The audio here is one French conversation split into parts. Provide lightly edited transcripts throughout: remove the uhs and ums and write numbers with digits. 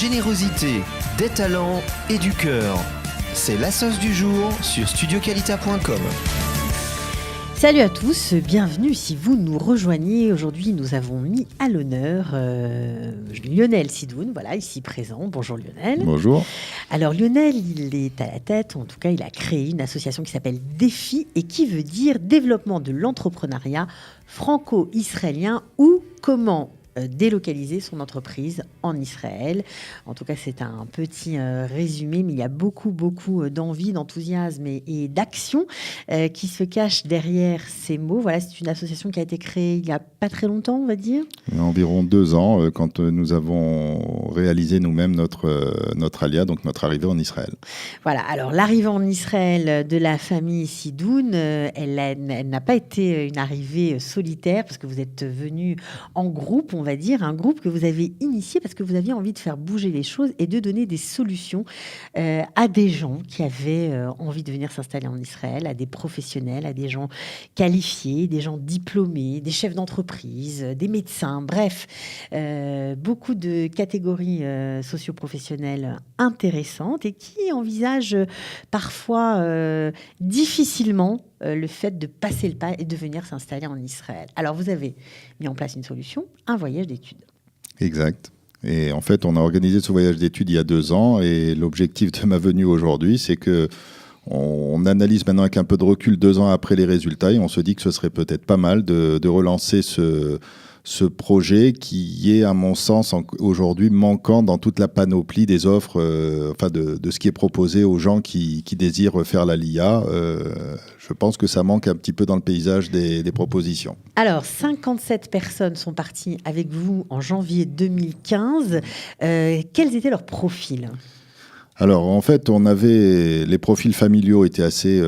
générosité, des talents et du cœur. C'est la sauce du jour sur studioqualita.com. Salut à tous, bienvenue si vous nous rejoignez. Aujourd'hui, nous avons mis à l'honneur Lionel Sidoun, voilà, ici présent. Bonjour Lionel. Bonjour. Alors Lionel, il est à la tête, en tout cas, il a créé une association qui s'appelle Défi et qui veut dire Développement de l'entrepreneuriat franco-israélien ou comment délocaliser son entreprise en Israël. En tout cas, c'est un petit résumé, mais il y a beaucoup d'envie, d'enthousiasme et d'action qui se cachent derrière ces mots. Voilà, c'est une association qui a été créée il n'y a pas très longtemps, on va dire. Il y a environ 2 ans, quand nous avons réalisé nous-mêmes notre alia, donc notre arrivée en Israël. Voilà, alors l'arrivée en Israël de la famille Sidoun, elle n'a pas été une arrivée solitaire, parce que vous êtes venus en groupe, on va dire, un groupe que vous avez initié parce que vous aviez envie de faire bouger les choses et de donner des solutions à des gens qui avaient envie de venir s'installer en Israël, à des professionnels, à des gens qualifiés, des gens diplômés, des chefs d'entreprise, des médecins, bref, beaucoup de catégories socio-professionnelles intéressantes et qui envisagent parfois difficilement le fait de passer le pas et de venir s'installer en Israël. Alors, vous avez mis en place une solution, un voyage d'études. Exact. Et en fait, on a organisé ce voyage d'études il y a 2 ans et l'objectif de ma venue aujourd'hui, c'est que on analyse maintenant avec un peu de recul 2 ans après les résultats et on se dit que ce serait peut-être pas mal de relancer ce projet qui est, à mon sens, aujourd'hui manquant dans toute la panoplie des offres, de ce qui est proposé aux gens qui désirent faire la LIA. Je pense que ça manque un petit peu dans le paysage des propositions. Alors, 57 personnes sont parties avec vous en janvier 2015. Quels étaient leurs profils ? Alors, en fait, les profils familiaux étaient assez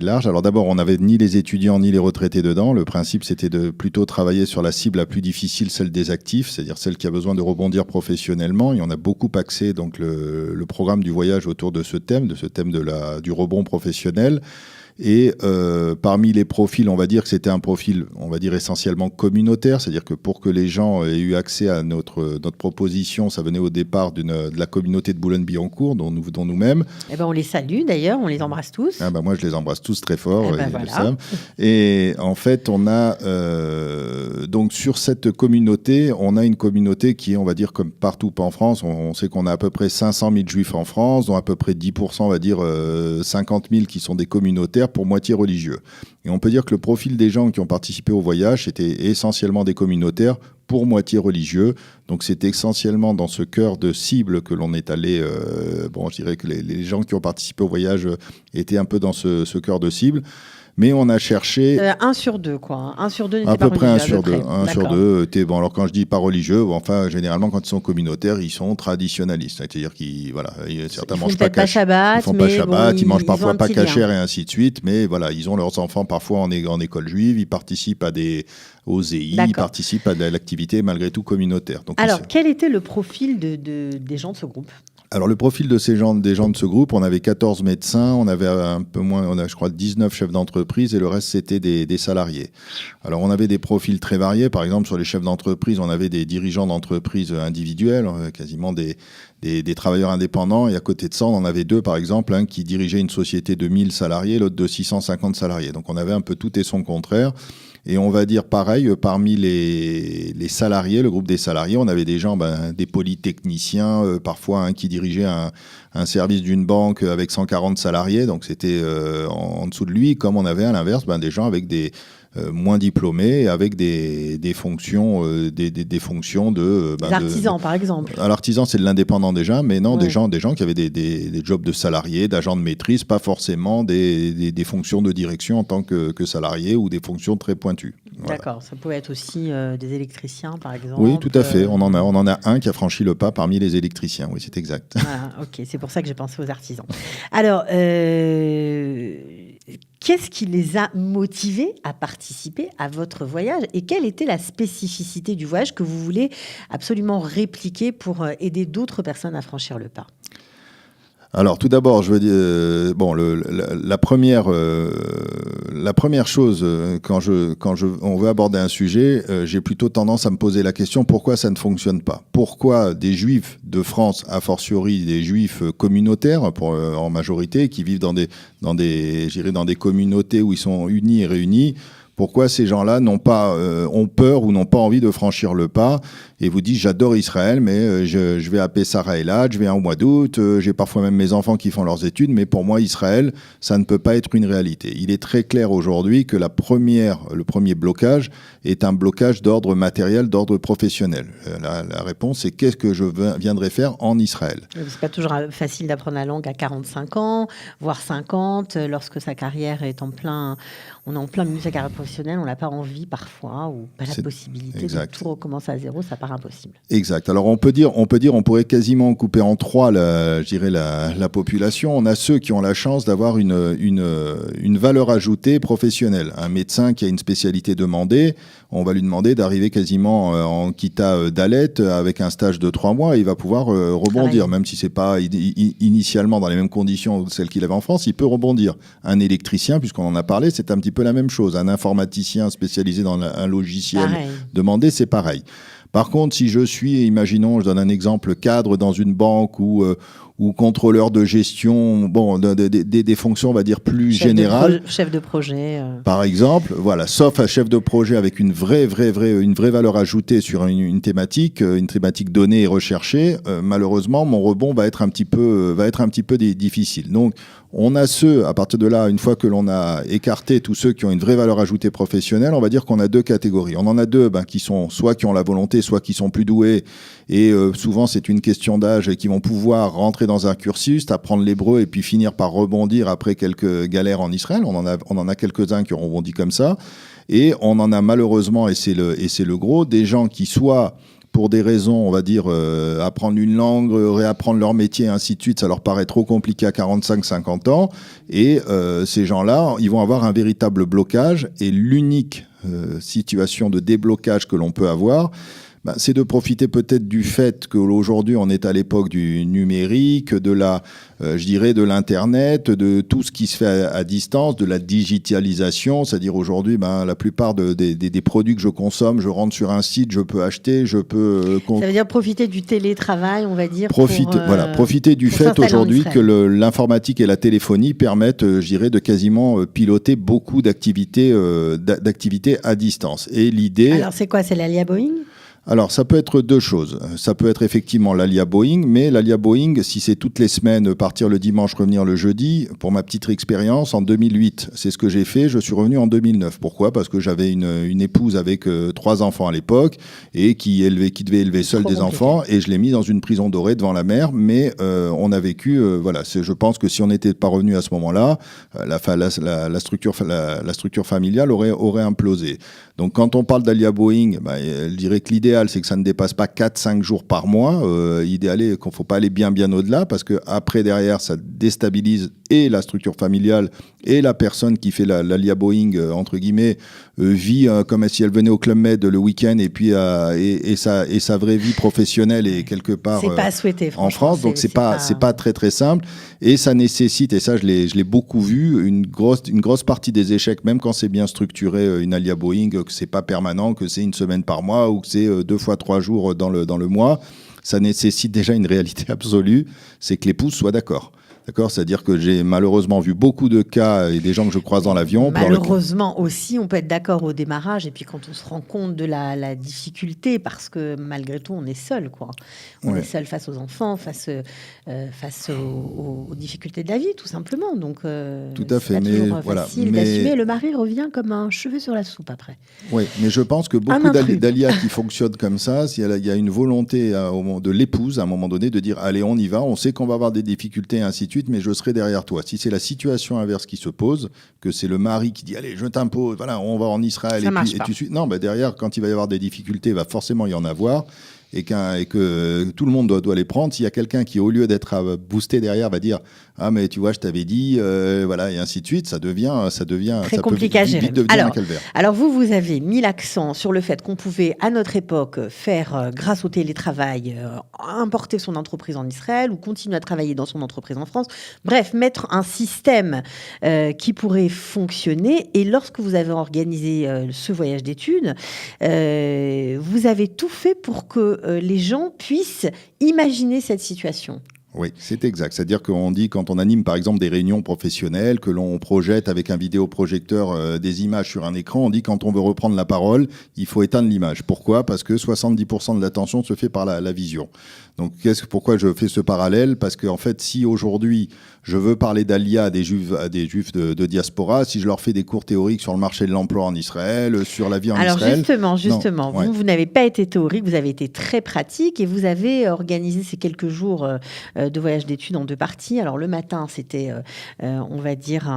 larges. Alors d'abord, on n'avait ni les étudiants ni les retraités dedans. Le principe, c'était de plutôt travailler sur la cible la plus difficile, celle des actifs, c'est-à-dire celle qui a besoin de rebondir professionnellement. Et on a beaucoup axé donc le programme du voyage autour de ce thème du rebond professionnel. Et parmi les profils, on va dire que c'était un profil, on va dire essentiellement communautaire, c'est-à-dire que pour que les gens aient eu accès à notre proposition, ça venait au départ de la communauté de Boulogne-Billancourt, dont nous venons nous-mêmes. Eh ben, on les salue d'ailleurs, on les embrasse tous. Ah ben moi, je les embrasse tous très fort. Voilà. Et en fait, on a donc sur cette communauté, on a une communauté qui est, on va dire, comme partout en France. On sait qu'on a à peu près 500 000 juifs en France, dont à peu près 10%, on va dire 50 000 qui sont des communautaires, pour moitié religieux. Et on peut dire que le profil des gens qui ont participé au voyage était essentiellement des communautaires pour moitié religieux. Donc c'est essentiellement dans ce cœur de cible que l'on est allé. Je dirais que les gens qui ont participé au voyage étaient un peu dans ce cœur de cible. Mais on a cherché... 1 sur 2, quoi. 1 sur 2 n'était à pas peu près religieux. 1 sur 2. 1 sur 2. Bon, alors quand je dis pas religieux, généralement quand ils sont communautaires, ils sont traditionnalistes. C'est-à-dire qu'ils certains mangent pas Shabbat, ils font pas Shabbat, ils mangent parfois pas kasher et ainsi de suite. Mais voilà, ils ont leurs enfants parfois en école juive, ils participent aux EI, ils participent à l'activité malgré tout communautaire. Donc, alors, quel était le profil des gens de ce groupe ? Alors, le profil des gens de ce groupe, on avait 14 médecins, on avait un peu moins, on a, je crois, 19 chefs d'entreprise et le reste, c'était des salariés. Alors, on avait des profils très variés. Par exemple, sur les chefs d'entreprise, on avait des dirigeants d'entreprise individuels, quasiment des travailleurs indépendants. Et à côté de ça, on en avait 2, par exemple, un qui dirigeait une société de 1000 salariés, l'autre de 650 salariés. Donc, on avait un peu tout et son contraire. Et on va dire pareil, parmi les salariés, le groupe des salariés, on avait des gens, des polytechniciens, parfois un qui dirigeait un service d'une banque avec 140 salariés, donc c'était en dessous de lui, comme on avait à l'inverse des gens avec des moins diplômés, avec des fonctions, des fonctions de... l'artisan, par exemple. L'artisan, c'est de l'indépendant déjà, mais non, des gens qui avaient des jobs de salariés, d'agents de maîtrise, pas forcément des fonctions de direction en tant que salarié ou des fonctions très pointues. Voilà. D'accord, ça pouvait être aussi des électriciens, par exemple. Oui, tout à fait. On en a un qui a franchi le pas parmi les électriciens. Oui, c'est exact. Ah, ok, c'est pour ça que j'ai pensé aux artisans. Alors, qu'est-ce qui les a motivés à participer à votre voyage et quelle était la spécificité du voyage que vous voulez absolument répliquer pour aider d'autres personnes à franchir le pas ? Alors, tout d'abord, je veux dire, la première chose, on veut aborder un sujet, j'ai plutôt tendance à me poser la question pourquoi ça ne fonctionne pas. Pourquoi des Juifs de France, a fortiori des Juifs communautaires, en majorité, qui vivent dans des communautés où ils sont unis et réunis, pourquoi ces gens-là ont peur ou n'ont pas envie de franchir le pas et vous disent j'adore Israël, mais je vais à Pessah Eilat, je vais au mois d'août, j'ai parfois même mes enfants qui font leurs études, mais pour moi Israël, ça ne peut pas être une réalité. Il est très clair aujourd'hui que le premier blocage est un blocage d'ordre matériel, d'ordre professionnel. La réponse c'est qu'est-ce que je viendrai faire en Israël. C'est pas toujours facile d'apprendre la langue à 45 ans, voire 50, lorsque sa carrière est on est en plein milieu de sa carrière professionnelle, on n'a pas envie parfois, ou pas la possibilité de tout recommencer à zéro, ça paraît impossible. Exact. Alors on pourrait quasiment couper en trois la population. On a ceux qui ont la chance d'avoir une valeur ajoutée professionnelle. Un médecin qui a une spécialité demandée, on va lui demander d'arriver quasiment en Kita Dalet avec un stage de 3 mois et il va pouvoir rebondir, même si c'est pas initialement dans les mêmes conditions que celles qu'il avait en France, il peut rebondir. Un électricien, puisqu'on en a parlé, c'est un petit peu la même chose. Un informaticien spécialisé dans un logiciel demandé, c'est pareil. Par contre, si je suis, imaginons, je donne un exemple, cadre dans une banque ou contrôleur de gestion, des fonctions, on va dire, plus générales. Chef de projet. Par exemple, voilà, sauf un chef de projet avec une vraie valeur ajoutée sur une thématique donnée et recherchée, malheureusement, mon rebond va être un petit peu difficile. Donc, on a à partir de là, une fois que l'on a écarté tous ceux qui ont une vraie valeur ajoutée professionnelle, on va dire qu'on a 2 catégories. On en a 2 qui sont soit qui ont la volonté, soit qui sont plus doués. Et souvent, c'est une question d'âge et qui vont pouvoir rentrer dans un cursus, apprendre l'hébreu et puis finir par rebondir après quelques galères en Israël. On en a quelques-uns qui ont rebondi comme ça. Et on en a malheureusement, et c'est le gros, des gens qui soit pour des raisons, on va dire, apprendre une langue, réapprendre leur métier, ainsi de suite, ça leur paraît trop compliqué à 45-50 ans. Et ces gens-là, ils vont avoir un véritable blocage. Et l'unique situation de déblocage que l'on peut avoir, c'est de profiter peut-être du fait qu'aujourd'hui, on est à l'époque du numérique, de l'Internet, de tout ce qui se fait à distance, de la digitalisation. C'est-à-dire aujourd'hui, la plupart des produits que je consomme, je rentre sur un site, je peux acheter, je peux... Ça veut dire profiter du télétravail, on va dire. Profiter du fait aujourd'hui que l'informatique et la téléphonie permettent, de quasiment piloter beaucoup d'activités à distance. Et l'idée... Alors c'est quoi? C'est l'Alia Boeing? Alors, ça peut être 2 choses. Ça peut être effectivement l'Alia Boeing, mais l'Alia Boeing, si c'est toutes les semaines, partir le dimanche, revenir le jeudi, pour ma petite expérience, en 2008, c'est ce que j'ai fait, je suis revenu en 2009. Pourquoi ? Parce que j'avais une épouse avec 3 enfants à l'époque, et qui devait élever seule des enfants, et je l'ai mis dans une prison dorée devant la mer, mais on a vécu, je pense que si on n'était pas revenu à ce moment-là, la structure familiale aurait implosé. Donc, quand on parle d'Alia Boeing, je dirais que l'idéal, c'est que ça ne dépasse pas 4-5 jours par mois. Idéal est qu'il ne faut pas aller bien au-delà, parce qu'après, derrière, ça déstabilise et la structure familiale et la personne qui fait l'Alia Boeing, entre guillemets, vit comme si elle venait au Club Med le week-end et puis et sa vraie vie professionnelle est quelque part c'est pas souhaité, en France. Donc, c'est pas très, très simple. Et ça nécessite, et ça, je l'ai beaucoup vu, une grosse partie des échecs, même quand c'est bien structuré, une Alia Boeing, que c'est pas permanent, que c'est une semaine par mois ou que c'est 2 fois 3 jours dans le mois, ça nécessite déjà une réalité absolue, c'est que l'épouse soit d'accord. D'accord, c'est-à-dire que j'ai malheureusement vu beaucoup de cas et des gens que je croise dans l'avion. Malheureusement aussi, on peut être d'accord au démarrage et puis quand on se rend compte de la difficulté, parce que malgré tout, on est seul, quoi. On est seul face aux enfants, face aux difficultés de la vie, tout simplement. Donc, tout à fait. C'est pas toujours facile d'assumer. Le mari revient comme un cheveu sur la soupe après. Oui, mais je pense que beaucoup d'Alia qui fonctionnent comme ça, il y a une volonté de l'épouse à un moment donné de dire allez, on y va, on sait qu'on va avoir des difficultés et ainsi de suite, mais je serai derrière toi. Si c'est la situation inverse qui se pose, que c'est le mari qui dit allez, je t'impose, voilà, on va en Israël et tu suis. Non, derrière, quand il va y avoir des difficultés, il va forcément y en avoir. et que tout le monde doit les prendre, s'il y a quelqu'un qui, au lieu d'être boosté derrière, va dire « Ah, mais tu vois, je t'avais dit, voilà, et ainsi de suite », ça devient très ça compliqué à gérer. Vite devenir un calvaire. Alors vous avez mis l'accent sur le fait qu'on pouvait, à notre époque, faire, grâce au télétravail, importer son entreprise en Israël ou continuer à travailler dans son entreprise en France. Bref, mettre un système qui pourrait fonctionner. Et lorsque vous avez organisé ce voyage d'études, vous avez tout fait pour que les gens puissent imaginer cette situation. Oui, c'est exact. C'est-à-dire qu'on dit, quand on anime par exemple des réunions professionnelles, que l'on projette avec un vidéoprojecteur des images sur un écran, on dit quand on veut reprendre la parole, il faut éteindre l'image. Pourquoi ? Parce que 70% de l'attention se fait par la vision. Donc pourquoi je fais ce parallèle ? Parce qu'en fait, si aujourd'hui je veux parler d'Alia à des juifs de diaspora, si je leur fais des cours théoriques sur le marché de l'emploi en Israël, sur la vie en Israël... Alors justement, vous n'avez pas été théorique, vous avez été très pratique et vous avez organisé ces quelques jours de voyage d'études en 2 parties. Alors le matin, c'était, on va dire,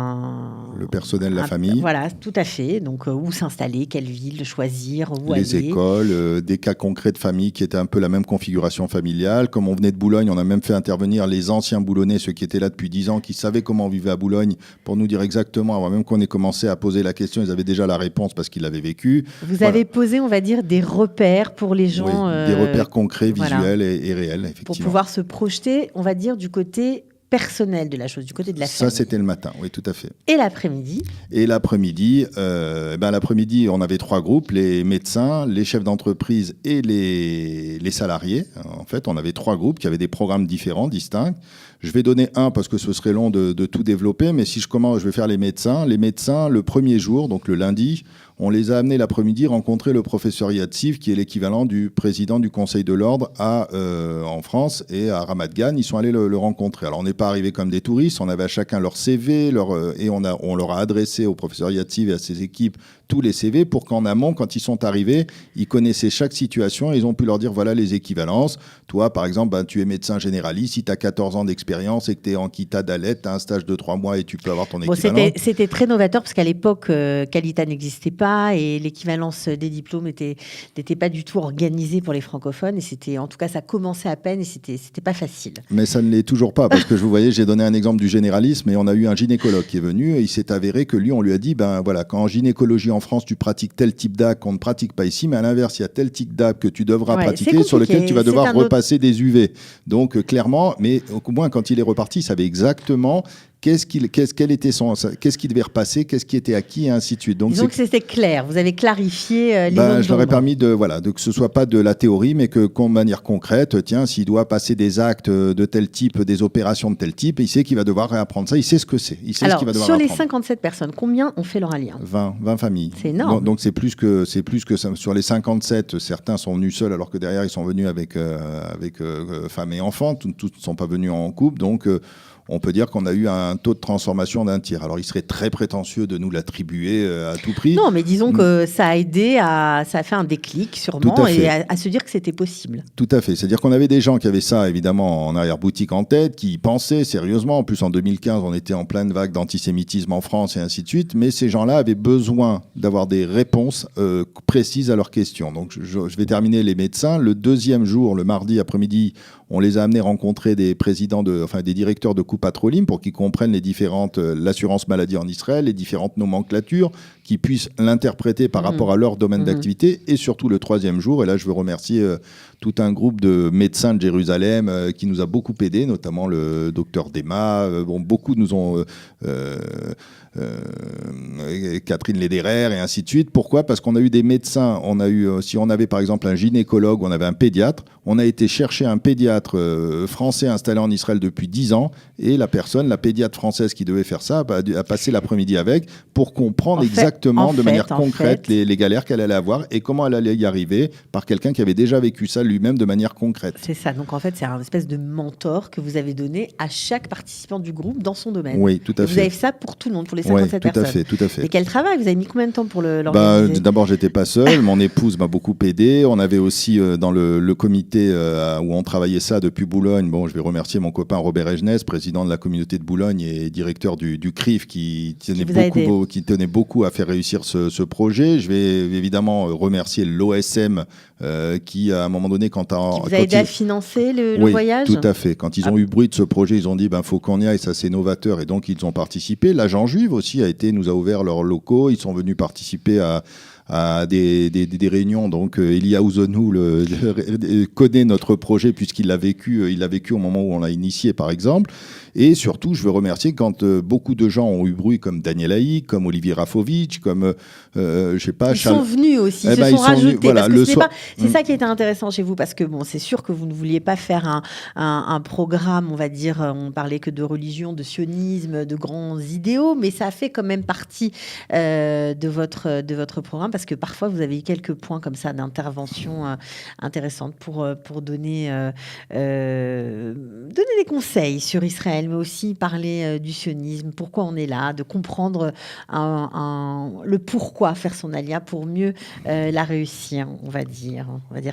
le personnel, la famille. Voilà, tout à fait. Donc où s'installer, quelle ville choisir, où les aller. Écoles, des cas concrets de famille qui étaient un peu la même configuration familiale. Comme on venait de Boulogne, on a même fait intervenir les anciens Boulonnais, ceux qui étaient là depuis 10 ans, qui savaient comment on vivait à Boulogne, pour nous dire exactement, avant même qu'on ait commencé à poser la question, ils avaient déjà la réponse parce qu'ils l'avaient vécu. Vous avez posé, on va dire, des repères pour les gens. Oui, des repères concrets, visuels et réels, effectivement. Pour pouvoir se projeter, on va dire, du côté personnel de la chose, du côté de la famille. Ça, c'était le matin, oui, tout à fait. Et l'après-midi ? Et l'après-midi, on avait 3 groupes, les médecins, les chefs d'entreprise et les salariés. En fait, on avait 3 groupes qui avaient des programmes différents, distincts. Je vais donner un parce que ce serait long de tout développer, mais si je vais faire les médecins. Les médecins, le premier jour, donc le lundi, on les a amenés l'après-midi rencontrer le professeur Yatsiv, qui est l'équivalent du président du Conseil de l'Ordre en France, et à Ramat Gan. Ils sont allés le rencontrer. Alors, on n'est pas arrivés comme des touristes. On avait à chacun leur CV, et on leur a adressé au professeur Yatsiv et à ses équipes tous les CV pour qu'en amont, quand ils sont arrivés, ils connaissaient chaque situation et ils ont pu leur dire voilà les équivalences. Toi, par exemple, tu es médecin généraliste. Si tu as 14 ans d'expérience et que tu es en Kita Dalet, tu as un stage de 3 mois et tu peux avoir ton équivalence. C'était très novateur parce qu'à l'époque, Kalita n'existait pas et l'équivalence des diplômes n'était pas du tout organisée pour les francophones. Et en tout cas, ça commençait à peine et c'était pas facile. Mais ça ne l'est toujours pas parce que vous voyez, j'ai donné un exemple du généralisme et on a eu un gynécologue qui est venu et il s'est avéré que lui, on lui a dit, quand en gynécologie en France, tu pratiques tel type d'acte qu'on ne pratique pas ici, mais à l'inverse, il y a tel type d'acte que tu devras pratiquer, sur lequel tu vas devoir repasser des UV. Donc, clairement, mais au moins, quand il est reparti, il savait exactement qu'est-ce qu'il devait repasser, qu'est-ce qui était acquis, et ainsi de suite. Donc c'était clair, vous avez clarifié les zones je leur ai permis de que ce soit pas de la théorie, mais que de manière concrète, tiens, s'il doit passer des actes de tel type, des opérations de tel type, il sait qu'il va devoir réapprendre ça, il sait ce que c'est, il sait ce qu'il va devoir sur apprendre. Les 57 personnes, combien ont fait leur alliance ? 20 familles. C'est énorme. Donc c'est plus que ça. Sur les 57, certains sont venus seuls, alors que derrière ils sont venus avec femmes et enfants, tous ne sont pas venus en couple, donc on peut dire qu'on a eu un taux de transformation d'un tiers. Alors, il serait très prétentieux de nous l'attribuer à tout prix. Non, mais disons que ça a aidé, ça a fait un déclic sûrement, et à se dire que c'était possible. Tout à fait. C'est-à-dire qu'on avait des gens qui avaient ça, évidemment, en arrière-boutique en tête, qui pensaient sérieusement. En plus, en 2015, on était en pleine vague d'antisémitisme en France et ainsi de suite. Mais ces gens-là avaient besoin d'avoir des réponses précises à leurs questions. Donc, je vais terminer les médecins. Le deuxième jour, le mardi après-midi, on les a amenés rencontrer des directeurs de Coupatrolim pour qu'ils comprennent l'assurance maladie en Israël, les différentes nomenclatures, qu'ils puissent l'interpréter par rapport à leur domaine d'activité. Et surtout le troisième jour, et là je veux remercier tout un groupe de médecins de Jérusalem qui nous a beaucoup aidés, notamment le docteur Dema. Beaucoup nous ont... Catherine Lederer et ainsi de suite. Pourquoi ? Parce qu'on a eu des médecins, si on avait par exemple un gynécologue, on avait un pédiatre, on a été chercher un pédiatre français installé en Israël depuis 10 ans et la pédiatre française qui devait faire ça, a passé l'après-midi avec pour comprendre de manière concrète les galères qu'elle allait avoir et comment elle allait y arriver par quelqu'un qui avait déjà vécu ça lui-même de manière concrète. C'est ça, donc en fait c'est un espèce de mentor que vous avez donné à chaque participant du groupe dans son domaine. Oui, tout à fait. Vous avez fait ça pour tout le monde, pour les 57 personnes. Tout à fait. Et quel travail ? Vous avez mis combien de temps pour l'organiser ? D'abord, j'étais pas seul. Mon épouse m'a beaucoup aidé. On avait aussi dans le comité où on travaillait ça depuis Boulogne. Bon, je vais remercier mon copain Robert Egenès, président de la communauté de Boulogne et directeur du CRIF, qui tenait beaucoup à faire réussir ce projet. Je vais évidemment remercier l'OSM qui, à un moment donné, qui vous a aidé à financer le voyage. Tout à fait. Quand ils ont eu bruit de ce projet, ils ont dit faut qu'on y aille, ça c'est novateur, et donc ils ont participé. L'Agent Juive aussi nous a ouvert leurs locaux. Ils sont venus participer à des réunions. Donc Elia Ouzonou connaît notre projet puisqu'il l'a vécu. Il l'a vécu au moment où on l'a initié, par exemple. Et surtout, je veux remercier quand beaucoup de gens ont eu bruit, comme Daniel Haïk, comme Olivier Rafovitch, comme je sais pas. Ils sont venus aussi, ils se sont rajoutés. Voilà, c'est ça qui était intéressant chez vous, parce que bon, c'est sûr que vous ne vouliez pas faire un programme, on va dire, on parlait que de religion, de sionisme, de grands idéaux, mais ça fait quand même partie de votre programme, parce que parfois vous avez eu quelques points comme ça d'intervention intéressantes pour donner des conseils sur Israël, mais aussi parler du sionisme, pourquoi on est là, de comprendre le pourquoi faire son alia pour mieux la réussir, on va dire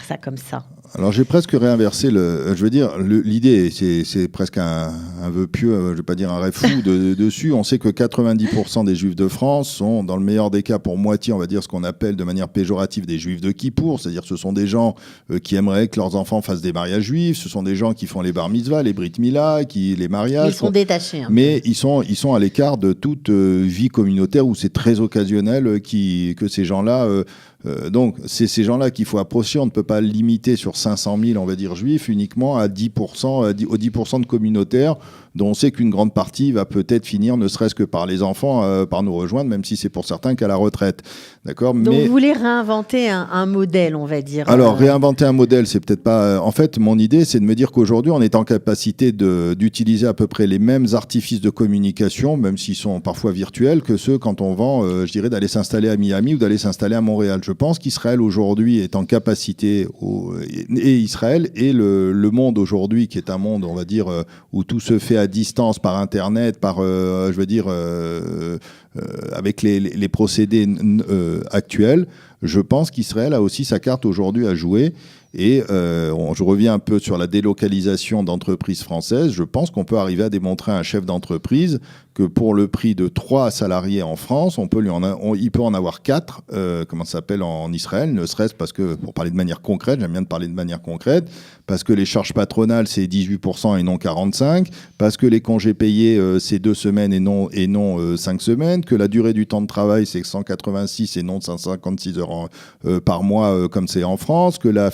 ça comme ça. Alors j'ai presque réinversé l'idée, c'est presque un vœu pieux, je ne vais pas dire un rêve fou dessus. On sait que 90% des Juifs de France sont, dans le meilleur des cas, pour moitié, on va dire ce qu'on appelle de manière péjorative des Juifs de Kippour, c'est-à-dire ce sont des gens qui aimeraient que leurs enfants fassent des mariages juifs, ce sont des gens qui font les bar mitzvahs, les brit milah, les mariages. Mais ils sont détachés. Mais ils sont à l'écart de toute vie communautaire où c'est très occasionnel que ces gens-là... donc, c'est ces gens-là qu'il faut approcher. On ne peut pas limiter sur 500 000, on va dire, juifs, uniquement à 10%, aux 10% de communautaires, dont on sait qu'une grande partie va peut-être finir, ne serait-ce que par les enfants, par nous rejoindre, même si c'est pour certains qu'à la retraite. D'accord ? Donc, vous voulez réinventer un modèle, on va dire. Alors, réinventer un modèle, c'est peut-être pas... En fait, mon idée, c'est de me dire qu'aujourd'hui, on est en capacité d'utiliser à peu près les mêmes artifices de communication, même s'ils sont parfois virtuels, que ceux quand on vend, je dirais, d'aller s'installer à Miami ou d'aller s'installer à Montréal. Je pense qu'Israël aujourd'hui est en capacité, et Israël et le monde aujourd'hui, qui est un monde, on va dire, où tout se fait à distance, par Internet, avec les procédés actuels. Je pense qu'Israël a aussi sa carte aujourd'hui à jouer. Et je reviens un peu sur la délocalisation d'entreprises françaises. Je pense qu'on peut arriver à démontrer à un chef d'entreprise que pour le prix de 3 salariés en France, il peut en avoir 4, comment ça s'appelle, en Israël, ne serait-ce parce que, pour parler de manière concrète, j'aime bien de parler de manière concrète, parce que les charges patronales, c'est 18% et non 45%, parce que les congés payés, c'est 2 semaines et non 5 semaines, que la durée du temps de travail, c'est 186 et non 156 heures par mois, comme c'est en France, que la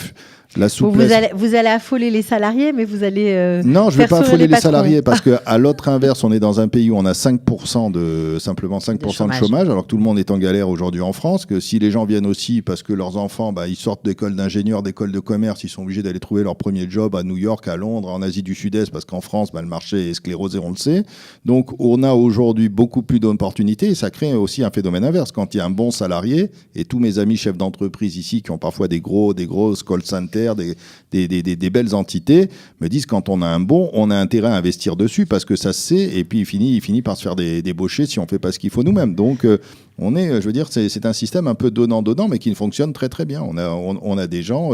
souplesse... Vous allez affoler les salariés, mais vous allez non, je ne vais pas affoler les salariés, parce qu'à l'autre inverse, on est dans un pays où on a 5% simplement 5% de chômage, alors que tout le monde est en galère aujourd'hui en France, que si les gens viennent aussi parce que leurs enfants, ils sortent d'écoles d'ingénieurs, d'écoles de commerce, ils sont obligés d'aller trouver leur premier job à New York, à Londres, en Asie du Sud-Est, parce qu'en France, le marché est sclérosé, on le sait. Donc, on a aujourd'hui beaucoup plus d'opportunités, et ça crée aussi un phénomène inverse. Quand il y a un bon salarié, et tous mes amis chefs d'entreprise ici, qui ont parfois des grosses call centers, des belles entités, me disent quand on a un bon, on a intérêt à investir dessus parce que ça se sait, et puis il finit par se faire débaucher si on fait pas ce qu'il faut nous-mêmes. Donc c'est un système un peu donnant-donnant, mais qui fonctionne très très bien. On a des gens,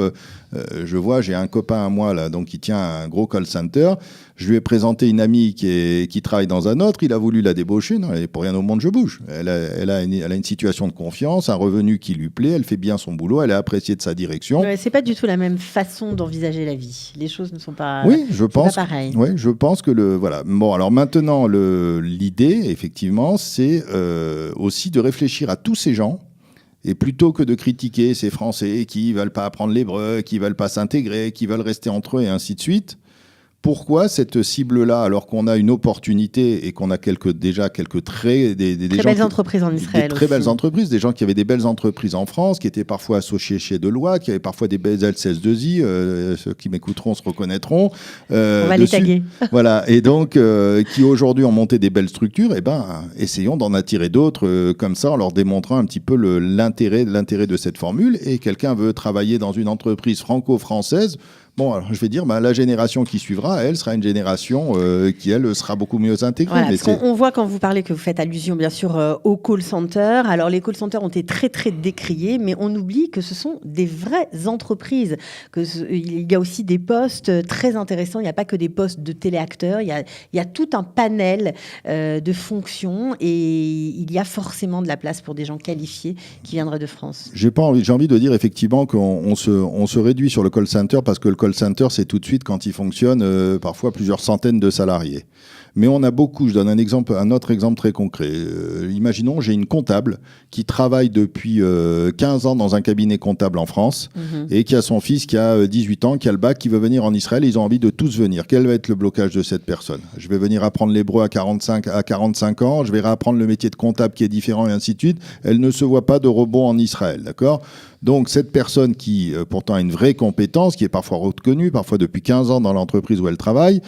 j'ai un copain à moi là, donc qui tient un gros call center. Je lui ai présenté une amie qui travaille dans un autre. Il a voulu la débaucher. Non, pour rien au monde, je bouge. Elle a une situation de confiance, un revenu qui lui plaît. Elle fait bien son boulot. Elle est appréciée de sa direction. C'est pas du tout la même façon d'envisager la vie. Les choses ne sont pas. Oui, je pense. Pas pareil. Oui, je pense que voilà. Bon, alors maintenant, l'idée, effectivement, c'est aussi de réfléchir à tous ces gens. Et plutôt que de critiquer ces Français qui ne veulent pas apprendre l'hébreu, qui ne veulent pas s'intégrer, qui veulent rester entre eux et ainsi de suite, pourquoi cette cible-là, alors qu'on a une opportunité et qu'on a déjà quelques traits... Des belles entreprises en Israël. Des très belles entreprises, des gens qui avaient des belles entreprises en France, qui étaient parfois associés chez Deloitte, qui avaient parfois des belles LCS2I, ceux qui m'écouteront se reconnaîtront. On va les taguer. Voilà, et donc qui aujourd'hui ont monté des belles structures, essayons d'en attirer d'autres comme ça, en leur démontrant un petit peu l'intérêt de cette formule. Et quelqu'un veut travailler dans une entreprise franco-française, Bon, alors je vais dire, la génération qui suivra, elle sera une génération qui, elle, sera beaucoup mieux intégrée. Voilà, mais parce qu'on voit quand vous parlez que vous faites allusion, bien sûr, aux call centers. Alors, les call centers ont été très, très décriés, mais on oublie que ce sont des vraies entreprises. Il y a aussi des postes très intéressants. Il n'y a pas que des postes de téléacteurs. Il y a tout un panel de fonctions et il y a forcément de la place pour des gens qualifiés qui viendraient de France. J'ai envie de dire effectivement qu'on se réduit sur le call center parce que le call center, c'est tout de suite quand il fonctionne parfois plusieurs centaines de salariés. Mais on a beaucoup, je donne un autre exemple très concret. Imaginons, j'ai une comptable qui travaille depuis 15 ans dans un cabinet comptable en France et qui a son fils qui a 18 ans, qui a le bac, qui veut venir en Israël. Ils ont envie de tous venir. Quel va être le blocage de cette personne ? Je vais venir apprendre l'hébreu à 45 ans, je vais réapprendre le métier de comptable qui est différent et ainsi de suite. Elle ne se voit pas de rebond en Israël, d'accord ? Donc cette personne qui pourtant a une vraie compétence, qui est parfois reconnue, parfois depuis 15 ans dans l'entreprise où elle travaille,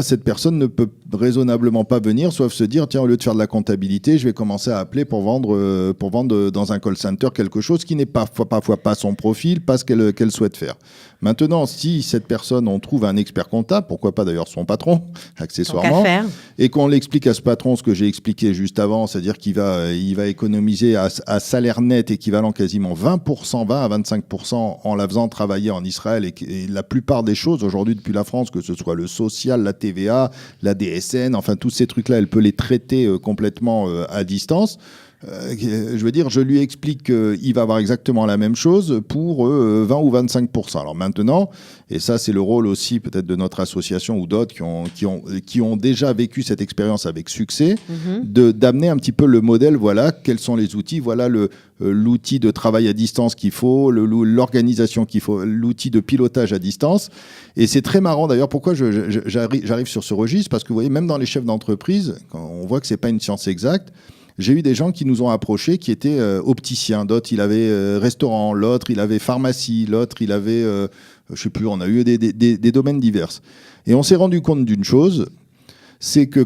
cette personne ne peut raisonnablement pas venir, sauf se dire, tiens, au lieu de faire de la comptabilité, je vais commencer à appeler pour vendre dans un call center quelque chose qui n'est parfois pas son profil, pas ce qu'elle souhaite faire. Maintenant, si cette personne, on trouve un expert comptable, pourquoi pas d'ailleurs son patron, accessoirement, et qu'on l'explique à ce patron ce que j'ai expliqué juste avant, c'est-à-dire qu'il va économiser à salaire net équivalent quasiment 20 à 25% en la faisant travailler en Israël et la plupart des choses aujourd'hui depuis la France, que ce soit le social, la TVA, la DSN, enfin tous ces trucs-là, elle peut les traiter complètement à distance. Je veux dire, je lui explique qu'il va avoir exactement la même chose pour 20 ou 25%. Alors maintenant, et ça c'est le rôle aussi peut-être de notre association ou d'autres qui ont déjà vécu cette expérience avec succès, d'amener un petit peu le modèle, voilà, quels sont les outils, voilà l'outil de travail à distance qu'il faut, l'organisation qu'il faut, l'outil de pilotage à distance. Et c'est très marrant d'ailleurs, pourquoi j'arrive sur ce registre, parce que vous voyez, même dans les chefs d'entreprise, on voit que c'est pas une science exacte. J'ai eu des gens qui nous ont approchés qui étaient opticiens, d'autres il avait restaurant, l'autre il avait pharmacie, l'autre il avait, je sais plus, on a eu des domaines divers. Et on s'est rendu compte d'une chose, c'est que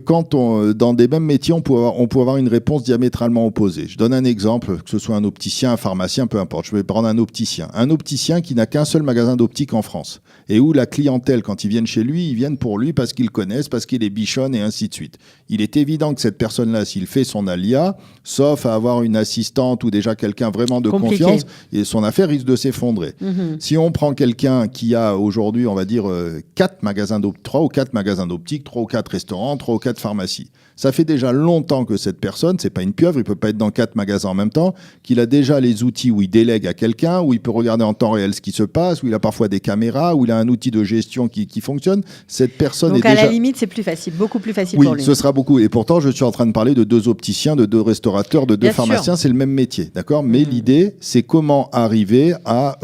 dans des mêmes métiers, on peut avoir une réponse diamétralement opposée. Je donne un exemple, que ce soit un opticien, un pharmacien, peu importe. Je vais prendre un opticien. Un opticien qui n'a qu'un seul magasin d'optique en France et où la clientèle, quand ils viennent chez lui, ils viennent pour lui parce qu'ils le connaissent, parce qu'il est bichonne et ainsi de suite. Il est évident que cette personne-là, s'il fait son alia, sauf à avoir une assistante ou déjà quelqu'un vraiment de confiance, et son affaire risque de s'effondrer. Si on prend quelqu'un qui a aujourd'hui, on va dire, 3 ou 4 magasins d'optique, 3 ou 4 restaurants, 3 ou 4 pharmacies. Ça fait déjà longtemps que cette personne, c'est pas une pieuvre, il peut pas être dans 4 magasins en même temps, qu'il a déjà les outils où il délègue à quelqu'un, où il peut regarder en temps réel ce qui se passe, où il a parfois des caméras, où il a un outil de gestion qui fonctionne. Cette personne donc est déjà... à la limite, c'est plus facile, beaucoup plus facile pour lui. Oui, ce sera beaucoup. Et pourtant, je suis en train de parler de 2 opticiens, de 2 restaurateurs, de 2 Bien pharmaciens. Sûr. C'est le même métier, d'accord ? Mais l'idée, c'est comment arriver à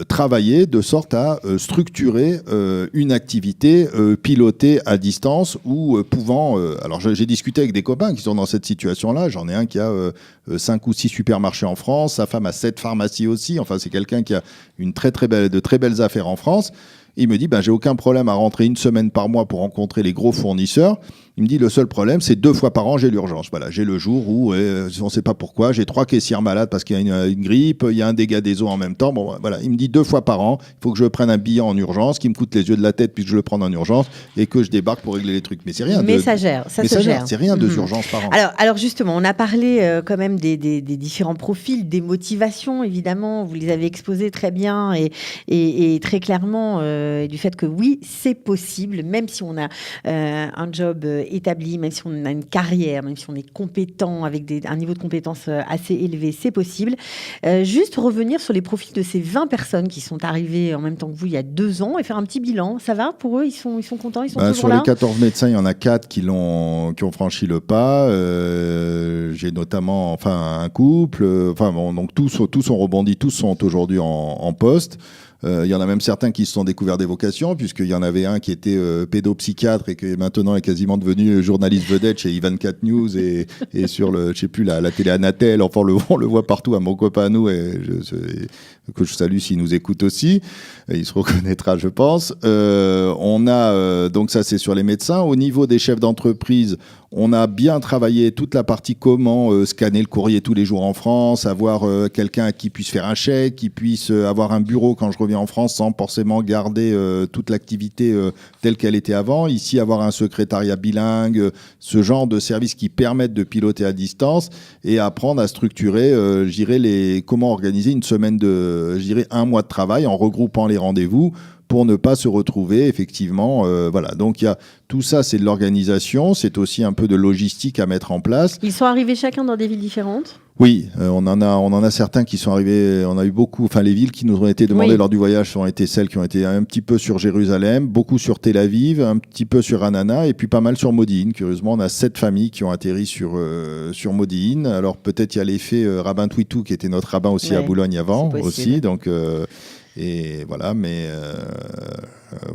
travailler de sorte à structurer une activité pilotée à distance ou pouvant... alors, j'ai discuté avec des copains qui sont dans cette situation-là. J'en ai un qui a 5 ou 6 supermarchés en France. Sa femme a 7 pharmacies aussi. Enfin, c'est quelqu'un qui a de très belles affaires en France. Il me dit, j'ai aucun problème à rentrer 1 semaine par mois pour rencontrer les gros fournisseurs. Il me dit, le seul problème, c'est 2 fois par an, j'ai l'urgence. Voilà, j'ai le jour où, on ne sait pas pourquoi, j'ai 3 caissières malades parce qu'il y a une grippe, il y a un dégât des eaux en même temps. Bon, voilà, il me dit 2 fois par an, il faut que je prenne un billet en urgence, qui me coûte les yeux de la tête puisque je le prends en urgence et que je débarque pour régler les trucs. Mais c'est rien. Ça se gère. C'est rien, 2 urgences par an. Alors justement, on a parlé quand même des différents profils, des motivations, évidemment. Vous les avez exposées très bien et très clairement du fait que oui, c'est possible, même si on a un job établi, même si on a une carrière, même si on est compétent avec un niveau de compétence assez élevé, c'est possible. Juste revenir sur les profils de ces 20 personnes qui sont arrivées en même temps que vous il y a 2 ans et faire un petit bilan. Ça va pour eux? Ils sont contents? Ils sont toujours sur là? Sur les 14 médecins, il y en a 4 qui ont franchi le pas. J'ai notamment un couple. Donc tous ont rebondi, tous sont aujourd'hui en poste. Il y en a même certains qui se sont découverts des vocations, puisqu'il y en avait un qui était pédopsychiatre et qui maintenant est quasiment devenu journaliste vedette chez I24 News et sur la télé Anatel. Enfin, on le voit partout, à mon copain à nous. que je salue s'il nous écoute aussi, il se reconnaîtra, je pense. On a donc ça, c'est sur les médecins. Au niveau des chefs d'entreprise, on a bien travaillé toute la partie comment scanner le courrier tous les jours en France, avoir quelqu'un qui puisse faire un chèque, qui puisse avoir un bureau quand je reviens en France sans forcément garder toute l'activité telle qu'elle était avant. Ici, avoir un secrétariat bilingue, ce genre de services qui permettent de piloter à distance et apprendre à structurer, je dirais, comment organiser une semaine je dirais, un mois de travail en regroupant les rendez-vous pour ne pas se retrouver effectivement. Voilà. Donc, tout ça, c'est de l'organisation. C'est aussi un peu de logistique à mettre en place. Ils sont arrivés chacun dans des villes différentes ? Oui, on en a certains qui sont arrivés. On a eu beaucoup. Enfin, les villes qui nous ont été demandées lors du voyage ont été celles qui ont été un petit peu sur Jérusalem, beaucoup sur Tel Aviv, un petit peu sur Anana et puis pas mal sur Modi'in. Curieusement, on a 7 familles qui ont atterri sur Modi'in. Alors, peut-être il y a l'effet Rabbin Twitou qui était notre rabbin aussi à Boulogne avant aussi. Donc, et voilà, mais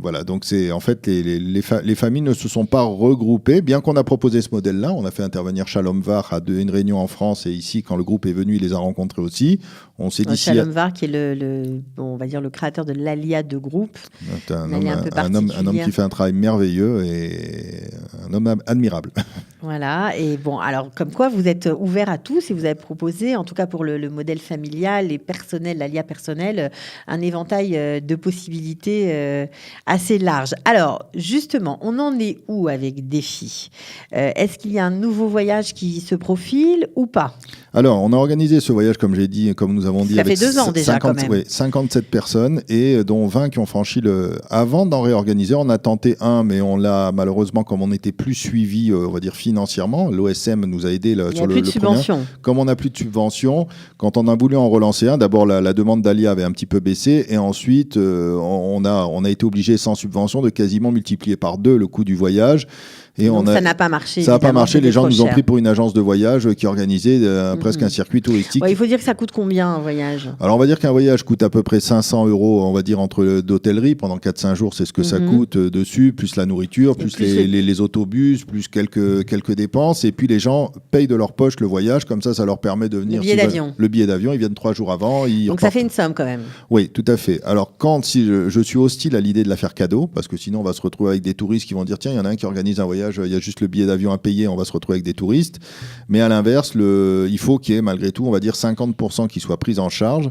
voilà, donc c'est en fait les familles ne se sont pas regroupées, bien qu'on a proposé ce modèle-là. On a fait intervenir Shalom Var à une réunion en France et ici, quand le groupe est venu, il les a rencontrés aussi. On s'est dit Shalom Var, qui est on va dire le créateur de l'Alia de groupe. Un homme qui fait un travail merveilleux et un homme admirable. Voilà, et bon, alors comme quoi vous êtes ouvert à tous et vous avez proposé, en tout cas pour le modèle familial et personnel, l'Alia personnel, un éventail de possibilités assez large. Alors, justement, on en est où avec Défi ? Est-ce qu'il y a un nouveau voyage qui se profile ou pas ? Alors, on a organisé ce voyage, comme j'ai dit, comme nous avons dit, ça fait 2 ans déjà, quand même. 57 personnes, et dont 20 qui ont franchi Avant d'en réorganiser, on a tenté un, mais on l'a, malheureusement, comme on n'était plus suivi, on va dire, financièrement, l'OSM nous a aidé sur le subvention. Premier. Comme on n'a plus de subvention, quand on a voulu en relancer un, d'abord, la demande d'Alia avait un petit peu baissé, et ensuite, on a été obligé, sans subvention, de quasiment multiplier par 2 le coût du voyage. Et donc ça n'a pas marché. Ça n'a pas marché. Les gens nous ont pris pour une agence de voyage qui organisait presque un circuit touristique. Il faut dire que ça coûte combien un voyage ? Alors on va dire qu'un voyage coûte à peu près 500 €, on va dire, d'hôtellerie pendant 4-5 jours, c'est ce que ça coûte dessus, plus la nourriture, plus les autobus, plus quelques dépenses. Et puis les gens payent de leur poche le voyage, comme ça leur permet de venir. Le billet d'avion, ils viennent 3 jours avant. Donc ça fait une somme quand même. Oui, tout à fait. Alors si je suis hostile à l'idée de la faire cadeau, parce que sinon on va se retrouver avec des touristes qui vont dire tiens, il y en a un qui organise un voyage, il y a juste le billet d'avion à payer, on va se retrouver avec des touristes. Mais à l'inverse, il faut qu'il y ait malgré tout, on va dire 50% qui soient pris en charge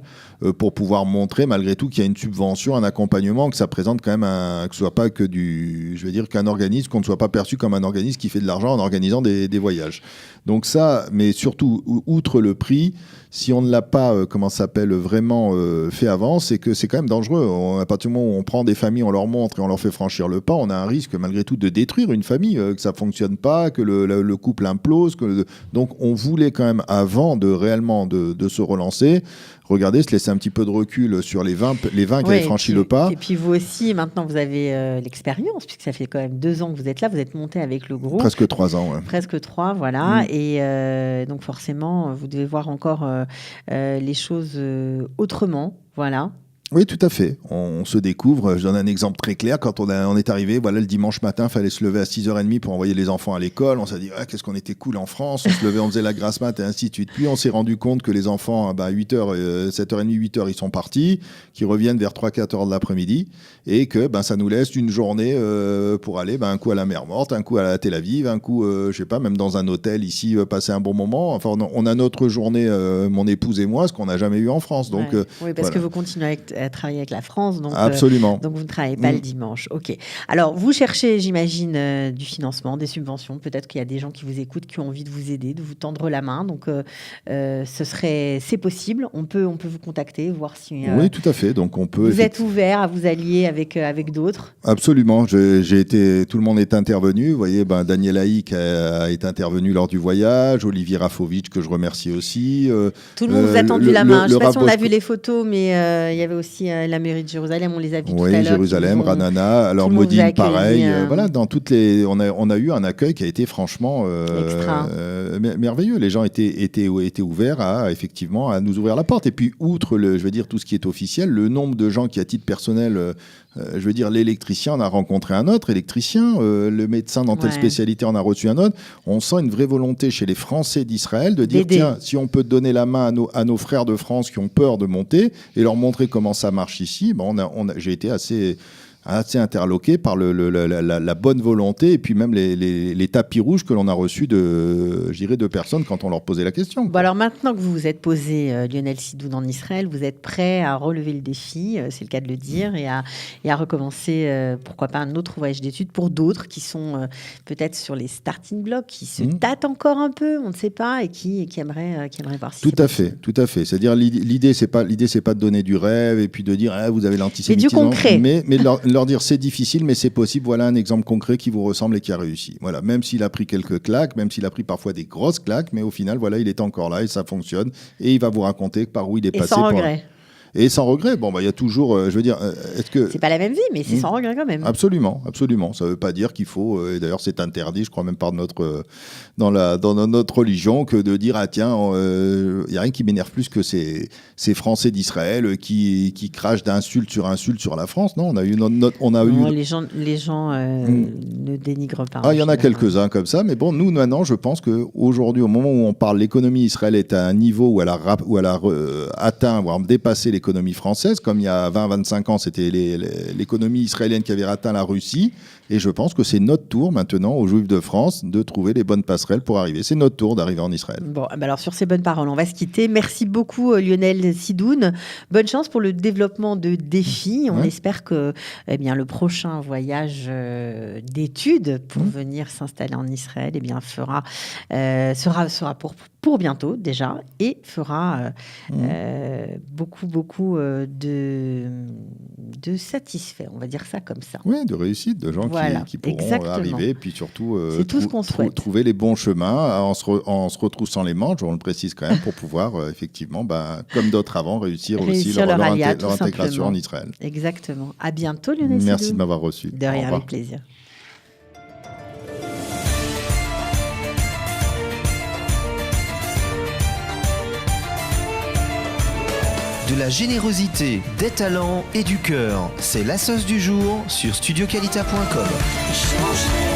pour pouvoir montrer malgré tout qu'il y a une subvention, un accompagnement, que ça présente quand même que ce soit pas que qu'un organisme, qu'on ne soit pas perçu comme un organisme qui fait de l'argent en organisant des voyages. Donc ça, mais surtout, outre le prix, si on ne l'a pas, vraiment fait avant, c'est que c'est quand même dangereux. À partir du moment où on prend des familles, on leur montre et on leur fait franchir le pas, on a un risque malgré tout de détruire une famille, que ça fonctionne pas, que le couple implose. Donc on voulait quand même, avant de réellement de se relancer, regarder, se laisser un petit peu de recul sur les 20 qui avaient franchi le pas. Et puis vous aussi, maintenant vous avez l'expérience, puisque ça fait quand même 2 ans que vous êtes là, vous êtes monté avec le groupe. Presque 3 ans, ouais. Presque 3, voilà. Et donc forcément, vous devez voir encore les choses autrement, voilà. Oui, tout à fait. On se découvre. Je donne un exemple très clair. Quand on est arrivé, voilà, le dimanche matin, il fallait se lever à 6h30 pour envoyer les enfants à l'école. On s'est dit, qu'est-ce qu'on était cool en France. On se levait, on faisait la grasse mat et ainsi de suite. Puis on s'est rendu compte que les enfants, à 8h, 7h30, 8h, ils sont partis, qu'ils reviennent vers 3-4 heures de l'après-midi et que ça nous laisse une journée pour aller un coup à la mer Morte, un coup à la Tel Aviv, un coup, je sais pas, même dans un hôtel ici, passer un bon moment. Enfin, on a notre journée, mon épouse et moi, ce qu'on n'a jamais eu en France. Donc, oui, parce que vous continuez à travailler avec la France, donc, absolument. Donc vous ne travaillez pas le dimanche. Ok. Alors vous cherchez, j'imagine, du financement, des subventions. Peut-être qu'il y a des gens qui vous écoutent, qui ont envie de vous aider, de vous tendre la main. Donc c'est possible. On peut vous contacter, voir si. Oui, tout à fait. Donc on peut. Vous êtes ouvert à vous allier avec d'autres. Absolument. Tout le monde est intervenu. Vous voyez, Daniel Haïk a été intervenu lors du voyage. Olivier Rafovitch, que je remercie aussi. Tout le monde vous a tendu la main. Je ne sais pas si on a vu les photos, mais il y avait aussi la mairie de Jérusalem, on les a vus tout à l'heure. Oui, Jérusalem, Ranana, alors Modi'in, pareil. Voilà, dans on a eu un accueil qui a été franchement merveilleux. Les gens étaient ouverts à nous ouvrir la porte. Et puis, outre tout ce qui est officiel, le nombre de gens qui, à titre personnel, Je veux dire, l'électricien en a rencontré un autre électricien, le médecin dans telle spécialité en a reçu un autre. On sent une vraie volonté chez les Français d'Israël de dire, tiens, si on peut donner la main à nos frères de France qui ont peur de monter et leur montrer comment ça marche ici, j'ai été assez interloqué par la bonne volonté et puis même les tapis rouges que l'on a reçus de personnes quand on leur posait la question. Bon, alors maintenant que vous vous êtes posé, Lionel Sidoun, en Israël, vous êtes prêt à relever le défi, c'est le cas de le dire, et à recommencer, pourquoi pas, un autre voyage d'études pour d'autres qui sont peut-être sur les starting blocks, qui se tâtent encore un peu, on ne sait pas, et qui aimeraient voir si tout à fait. C'est-à-dire l'idée, c'est pas de donner du rêve et puis de dire vous avez l'antisémitisme. Mais du concret. Mais leur dire c'est difficile, mais c'est possible. Voilà un exemple concret qui vous ressemble et qui a réussi. Voilà, même s'il a pris quelques claques, même s'il a pris parfois des grosses claques, mais au final, voilà, il est encore là et ça fonctionne. Et il va vous raconter par où il est passé. Sans regret. Et sans regret. Bon, il y a toujours, je veux dire, est-ce que... C'est pas la même vie, mais c'est sans regret quand même. Absolument. Ça veut pas dire qu'il faut, et d'ailleurs c'est interdit, je crois même par dans notre religion, que de dire, tiens, y a rien qui m'énerve plus que ces Français d'Israël qui crachent d'insulte sur la France. Non, les gens ne dénigrent pas. Il y en a quelques-uns comme ça, mais bon, nous, maintenant, je pense qu'aujourd'hui, au moment où on parle, l'économie israélienne est à un niveau où elle a atteint, voire dépassé l'économie française, comme il y a 20-25 ans, c'était l'économie israélienne qui avait atteint la Russie. Et je pense que c'est notre tour maintenant, aux Juifs de France, de trouver les bonnes passerelles pour arriver. C'est notre tour d'arriver en Israël. Bon, alors sur ces bonnes paroles, on va se quitter. Merci beaucoup Lionel Sidoun. Bonne chance pour le développement de défis. On espère que le prochain voyage d'études pour venir s'installer en Israël sera pour bientôt déjà et fera beaucoup de satisfaits, on va dire ça comme ça. Oui, de réussite, de gens qui pourront arriver et puis surtout c'est tout ce qu'on souhaite. Trouver les bons chemins en se retroussant les manches, on le précise quand même, pour pouvoir effectivement, comme d'autres avant, réussir aussi leur intégration en Israël. Exactement. À bientôt Lionel Sidoun. Merci de m'avoir reçu. De rien, avec plaisir. De la générosité, des talents et du cœur, c'est la sauce du jour sur studioqualita.com.